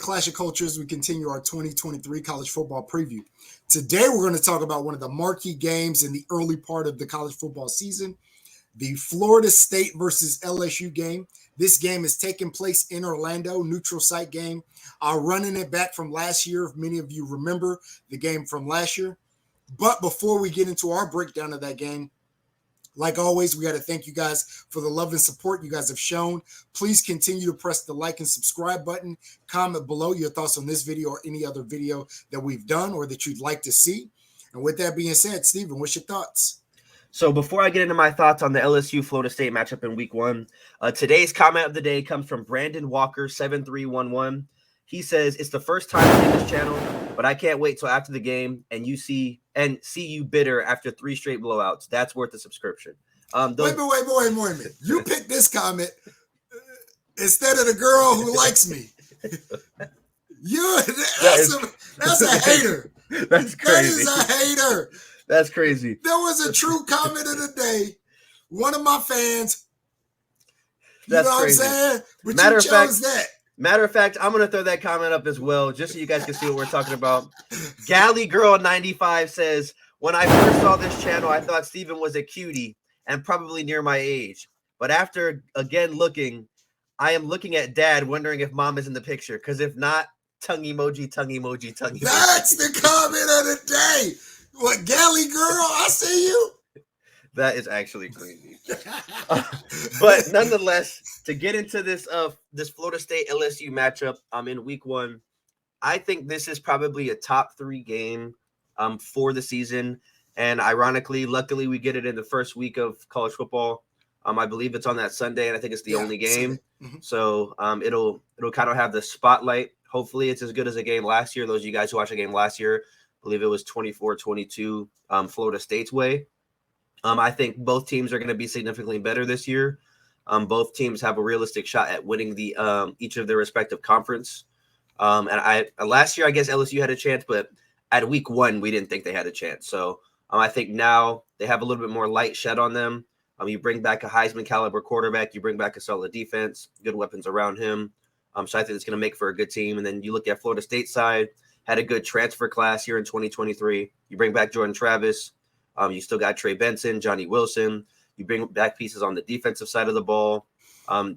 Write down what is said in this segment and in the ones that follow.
Clash of Cultures. We continue our 2023 college football preview. Today, we're going to talk about one of the marquee games in the early part of the college football season, the Florida State versus LSU game. This game is taking place in Orlando, neutral site game. Running it back from last year, if many of you remember the game from last year. But before we get into our breakdown of that game, like always, we got to thank you guys for the love and support you guys have shown. Please continue to press the like and subscribe button. Comment below your thoughts on this video or any other video that we've done or that you'd like to see. And with that being said, Stephen, what's your thoughts? So before I get into my thoughts on the LSU-Florida State matchup in Week 1, today's comment of the day comes from Brandon Walker, 7311. He says, "It's the first time on this channel, but I can't wait till after the game and see you bitter after 3 straight blowouts. That's worth the subscription." Wait a minute. You picked this comment instead of the girl who likes me. That's a hater. That's crazy. That is a hater. That's crazy. There was a true comment of the day. One of my fans. That's what crazy. I'm saying? But you chose that. Matter of fact, I'm going to throw that comment up as well, just so you guys can see what we're talking about. Galley Girl 95 says, "When I first saw this channel, I thought Steven was a cutie and probably near my age. But after again looking, I am looking at dad, wondering if mom is in the picture. Because if not, tongue emoji, tongue emoji, tongue emoji." That's the comment of the day. What, Galley Girl? I see you. That is actually crazy. But nonetheless, to get into this Florida State LSU matchup in Week 1, I think this is probably a top 3 game for the season. And ironically, luckily, we get it in the first week of college football. I believe it's on that Sunday, and I think it's the only game. Mm-hmm. So it'll kind of have the spotlight. Hopefully, it's as good as a game last year. Those of you guys who watched the game last year, I believe it was 24-22 Florida State's way. I think both teams are going to be significantly better this year. Both teams have a realistic shot at winning each of their respective conference. And last year, I guess LSU had a chance, but at Week 1, we didn't think they had a chance. So I think now they have a little bit more light shed on them. You bring back a Heisman caliber quarterback, you bring back a solid defense, good weapons around him. So I think it's going to make for a good team. And then you look at Florida State side, had a good transfer class here in 2023. You bring back Jordan Travis. You still got Trey Benson, Johnny Wilson. You bring back pieces on the defensive side of the ball.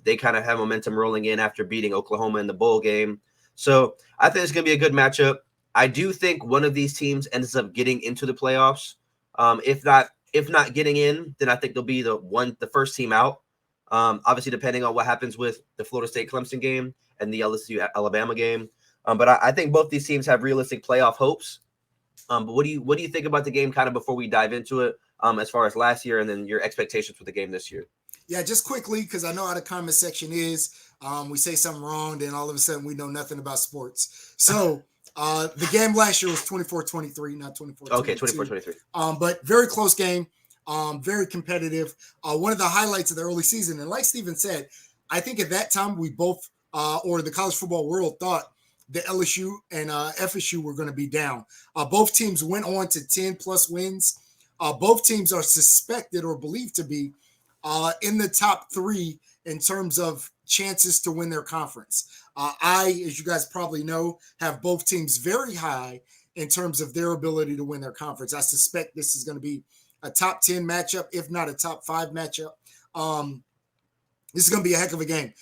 They kind of have momentum rolling in after beating Oklahoma in the bowl game. So I think it's going to be a good matchup. I do think one of these teams ends up getting into the playoffs. If not getting in, then I think they'll be the first team out. Obviously, depending on what happens with the Florida State Clemson game and the LSU Alabama game. But I think both these teams have realistic playoff hopes. But what do you think about the game kind of before we dive into it, as far as last year and then your expectations for the game this year? Yeah, just quickly, because I know how the comment section is. We say something wrong, then all of a sudden we know nothing about sports. So the game last year was 24-23, not 24-22. Okay, 24-23. But very close game, very competitive. One of the highlights of the early season, and like Steven said, I think at that time we both, or the college football world, thought the LSU and FSU were going to be down. Both teams went on to 10-plus wins. Both teams are suspected or believed to be in the top 3 in terms of chances to win their conference. As you guys probably know, have both teams very high in terms of their ability to win their conference. I suspect this is going to be a top 10 matchup, if not a top 5 matchup. This is going to be a heck of a game.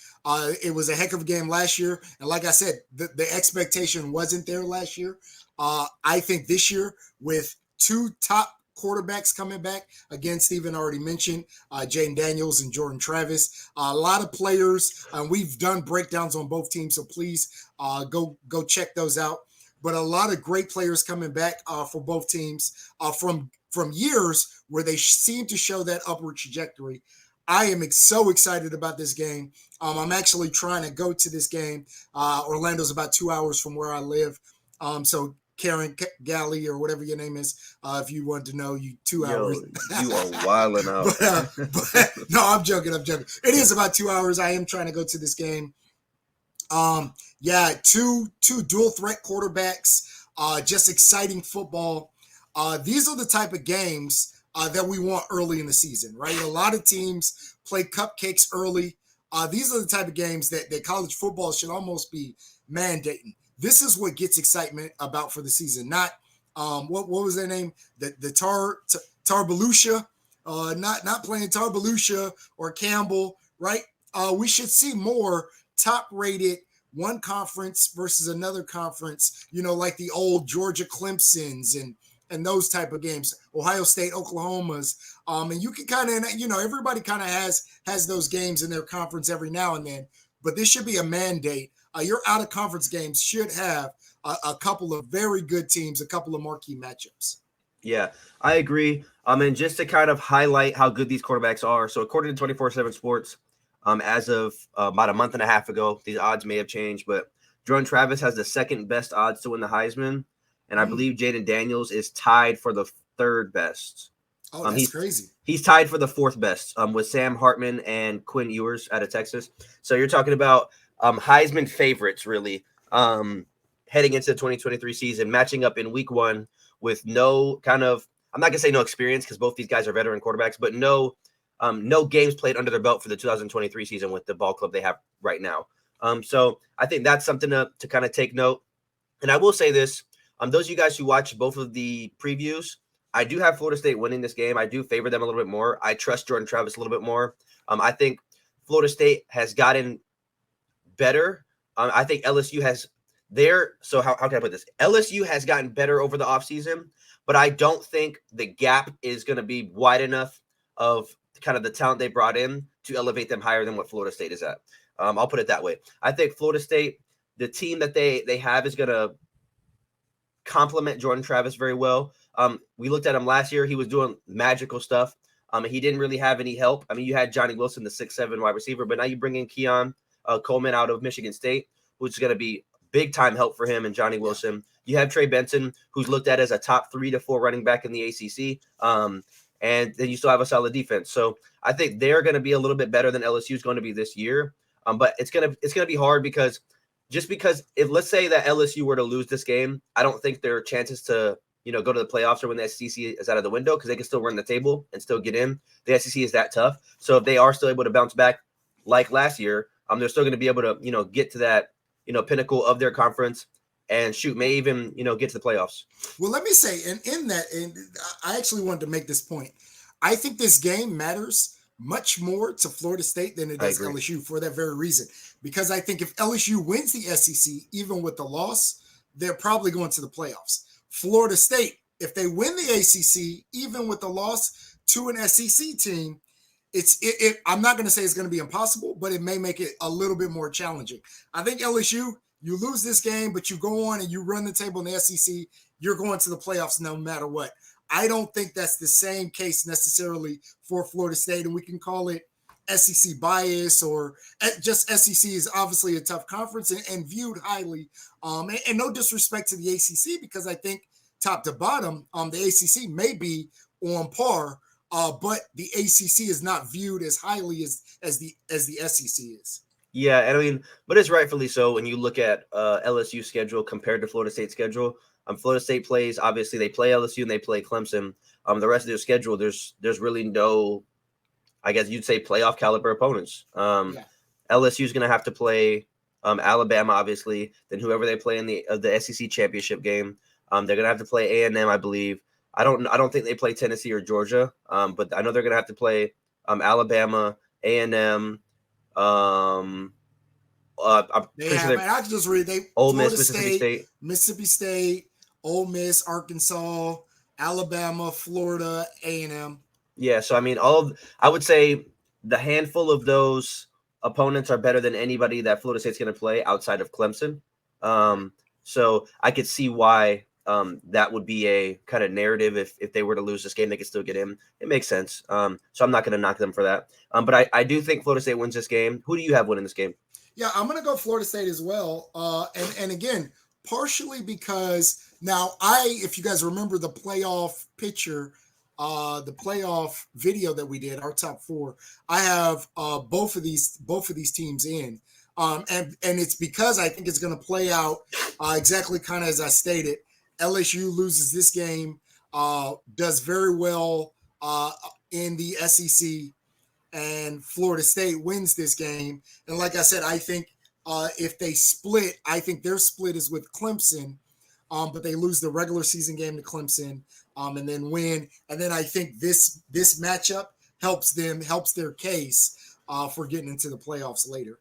It was a heck of a game last year. And like I said, the expectation wasn't there last year. I think this year with 2 top quarterbacks coming back, again, Steven already mentioned Jaden Daniels and Jordan Travis. A lot of players. We've done breakdowns on both teams, so please go check those out. But a lot of great players coming back for both teams from years where they seem to show that upward trajectory. I am so excited about this game. I'm actually trying to go to this game. Orlando's about 2 hours from where I live. So Karen Galley or whatever your name is, if you want to know, you 2 hours. You are wilding out. but, no, I'm joking. It is about 2 hours. I am trying to go to this game. Two dual threat quarterbacks, just exciting football. These are the type of games that we want early in the season, right? A lot of teams play cupcakes early. These are the type of games that college football should almost be mandating. This is what gets excitement about for the season. Not what was their name? The Tarbalusha, not playing Tarbalusha or Campbell, right? We should see more top-rated one conference versus another conference, like the old Georgia Clemsons and those type of games, Ohio State, Oklahoma's. And you can kind of, everybody kind of has those games in their conference every now and then, but this should be a mandate. Your out-of-conference games should have a couple of very good teams, a couple of marquee matchups. Yeah, I agree. And just to kind of highlight how good these quarterbacks are. So according to 24/7 Sports, as of about a month and a half ago, these odds may have changed, but Jordan Travis has the second best odds to win the Heisman, and I believe Jaden Daniels is tied for the third best. Oh, that's crazy. He's tied for the fourth best with Sam Hartman and Quinn Ewers out of Texas. So you're talking about Heisman favorites, really, heading into the 2023 season, matching up in week one with no kind of, I'm not going to say no experience because both these guys are veteran quarterbacks, but no games played under their belt for the 2023 season with the ball club they have right now. So I think that's something to kind of take note. And I will say this, those of you guys who watch both of the previews, I do have Florida State winning this game. I do favor them a little bit more. I trust Jordan Travis a little bit more. I think Florida State has gotten better. I think LSU has so how can I put this? LSU has gotten better over the offseason, but I don't think the gap is going to be wide enough of kind of the talent they brought in to elevate them higher than what Florida State is at. I'll put it that way. I think Florida State, the team that they have is going to complement Jordan Travis very well. We looked at him last year. He was doing magical stuff. He didn't really have any help. I mean, you had Johnny Wilson, the 6'7" wide receiver, but now you bring in Keon Coleman out of Michigan State, which is going to be big-time help for him and Johnny Wilson. You have Trey Benson, who's looked at as a top 3 to 4 running back in the ACC. And then you still have a solid defense. So I think they're going to be a little bit better than LSU is going to be this year. But it's going to be hard because if let's say that LSU were to lose this game, I don't think their chances to go to the playoffs or when the SEC is out of the window because they can still run the table and still get in. The SEC is that tough. So if they are still able to bounce back like last year, they're still going to be able to get to that pinnacle of their conference and may even get to the playoffs. Well, let me say, and in that, and I actually wanted to make this point. I think this game matters much more to Florida State than it does LSU for that very reason. Because I think if LSU wins the SEC, even with the loss, they're probably going to the playoffs. Florida State, if they win the ACC, even with the loss to an SEC team, I'm not going to say it's going to be impossible, but it may make it a little bit more challenging. I think LSU, you lose this game, but you go on and you run the table in the SEC, you're going to the playoffs no matter what. I don't think that's the same case necessarily for Florida State, and we can call it SEC bias or just SEC is obviously a tough conference and viewed highly. And no disrespect to the ACC because I think top to bottom, the ACC may be on par, but the ACC is not viewed as highly as the SEC is. Yeah, and I mean, but it's rightfully so when you look at LSU schedule compared to Florida State schedule. Florida State plays, obviously they play LSU and they play Clemson. The rest of their schedule, there's really no, I guess you'd say, playoff caliber opponents. LSU is going to have to play Alabama, obviously, then whoever they play in the SEC championship game. They're going to have to play A&M, I believe. I don't think they play Tennessee or Georgia, but I know they're going to have to play Alabama, A&M. I'm pretty sure I can just read Ole Miss, Mississippi State, Ole Miss, Arkansas, Alabama, Florida, A&M. Yeah, so I mean, I would say the handful of those opponents are better than anybody that Florida State's going to play outside of Clemson. So I could see why that would be a kind of narrative. If they were to lose this game, they could still get in. It makes sense. So I'm not going to knock them for that. But I do think Florida State wins this game. Who do you have winning this game? Yeah, I'm going to go Florida State as well. And again, partially because now if you guys remember the playoff picture, the playoff video that we did, our top 4, I have both of these teams in. And it's because I think it's going to play out exactly kind of as I stated. LSU loses this game, does very well in the SEC, and Florida State wins this game. And like I said, I think if they split. I think their split is with Clemson, but they lose the regular season game to Clemson, and then win. And then I think this matchup helps their case for getting into the playoffs later.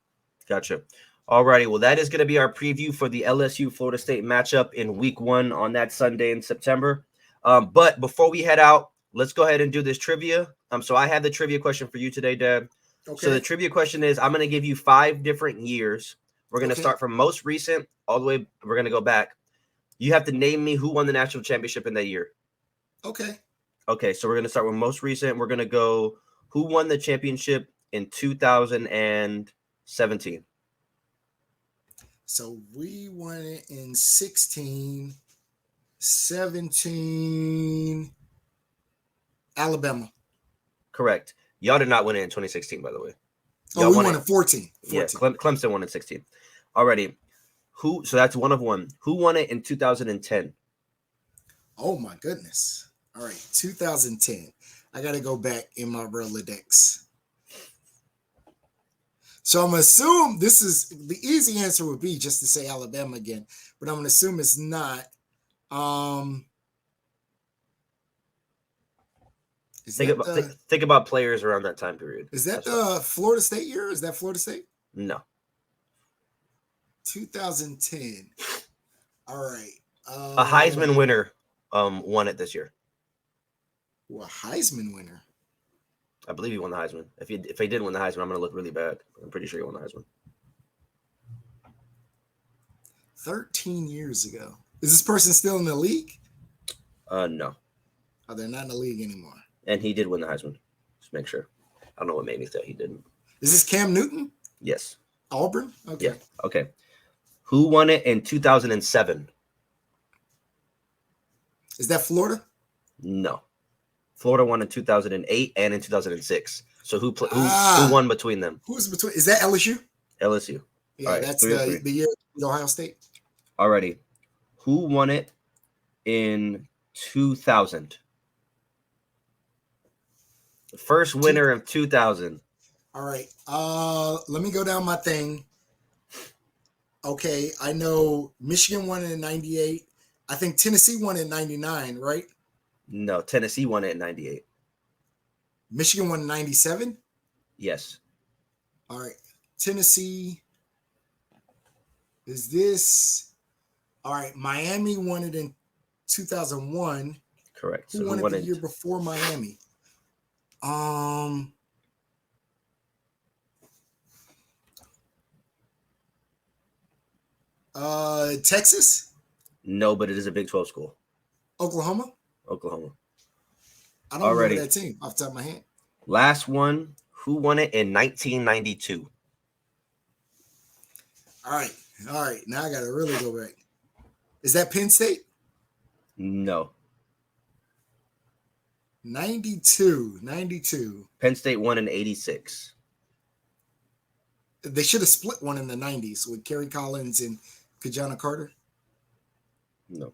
Gotcha. All righty. Well, that is going to be our preview for the LSU Florida State matchup in week 1 on that Sunday in September. But before we head out, let's go ahead and do this trivia. So I have the trivia question for you today, Dad. Okay. So the trivia question is, I'm going to give you 5 different years. We're going to start from most recent all the way. We're going to go back. You have to name me who won the national championship in that year. Okay. Okay. So we're going to start with most recent. We're going to go who won the championship in 2017. So we won it in 16, 17, Alabama. Correct. Y'all did not win it in 2016, by the way. Y'all we won it 14. Yeah, Clemson won in 16. Already. So that's 1 of 1. Who won it in 2010? Oh my goodness. All right, 2010. I got to go back in my Rolodex. So I'm going to assume this is the easy answer would be just to say Alabama again, but I'm going to assume it's not. Think about players around that time period. Is that the Florida State year? Is that Florida State? No. 2010. All right. A Heisman winner won it this year. Well, a Heisman winner. I believe he won the Heisman. If he did win the Heisman, I'm going to look really bad. I'm pretty sure he won the Heisman. 13 years ago. Is this person still in the league? No. Oh, they're not in the league anymore. And he did win the Heisman. Just make sure. I don't know what made me say he didn't. Is this Cam Newton? Yes. Auburn? Okay. Yeah. Okay. Who won it in 2007? Is that Florida? No. Florida won in 2008 and in 2006. So who won between them? Who's between? Is that LSU? LSU. Yeah, right, that's the year with Ohio State. Alrighty. Who won it in 2000? The first winner of 2000. All right. Let me go down my thing. Okay, I know Michigan won it in 98. I think Tennessee won it in 99, right? No, Tennessee won it in 98. Michigan won in 97? Yes. All right. Tennessee. Is this? All right. Miami won it in 2001. Correct. Who won it the year before Miami? Texas? No, but it is a Big 12 school. Oklahoma? Oklahoma. I don't remember that team off the top of my head. Last one. Who won it in 1992? All right. Now I got to really go back. Is that Penn State? No. 92. Penn State won in 86. They should have split one in the 90s with Kerry Collins and Kajana Carter. No.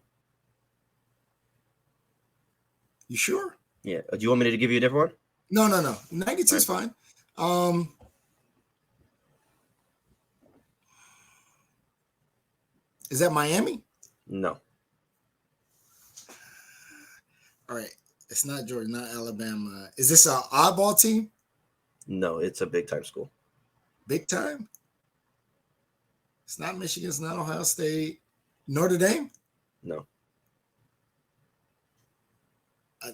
You sure? Yeah. Do you want me to give you a different one? No. 92 is fine. Is that Miami? No. All right. It's not Georgia, not Alabama. Is this an oddball team? No, it's a big time school. Big time? It's not Michigan. It's not Ohio State. Notre Dame? No.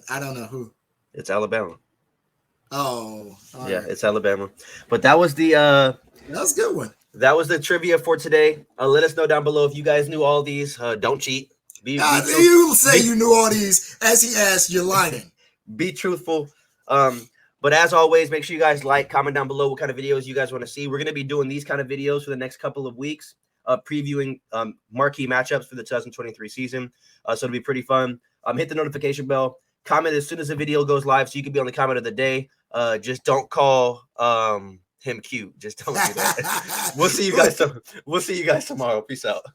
I don't know who. It's Alabama. Oh. Yeah, it's Alabama. But that was the that was a good one. That was the trivia for today. Let us know down below if you guys knew all these. Don't cheat. You say you knew all these as he asked, you're lying. Be truthful. But as always, make sure you guys like, comment down below what kind of videos you guys want to see. We're going to be doing these kind of videos for the next couple of weeks, previewing marquee matchups for the 2023 season. So it'll be pretty fun. Hit the notification bell. Comment as soon as the video goes live so you can be on the comment of the day. Just don't call him cute. Just don't do that. We'll see you guys tomorrow. Peace out.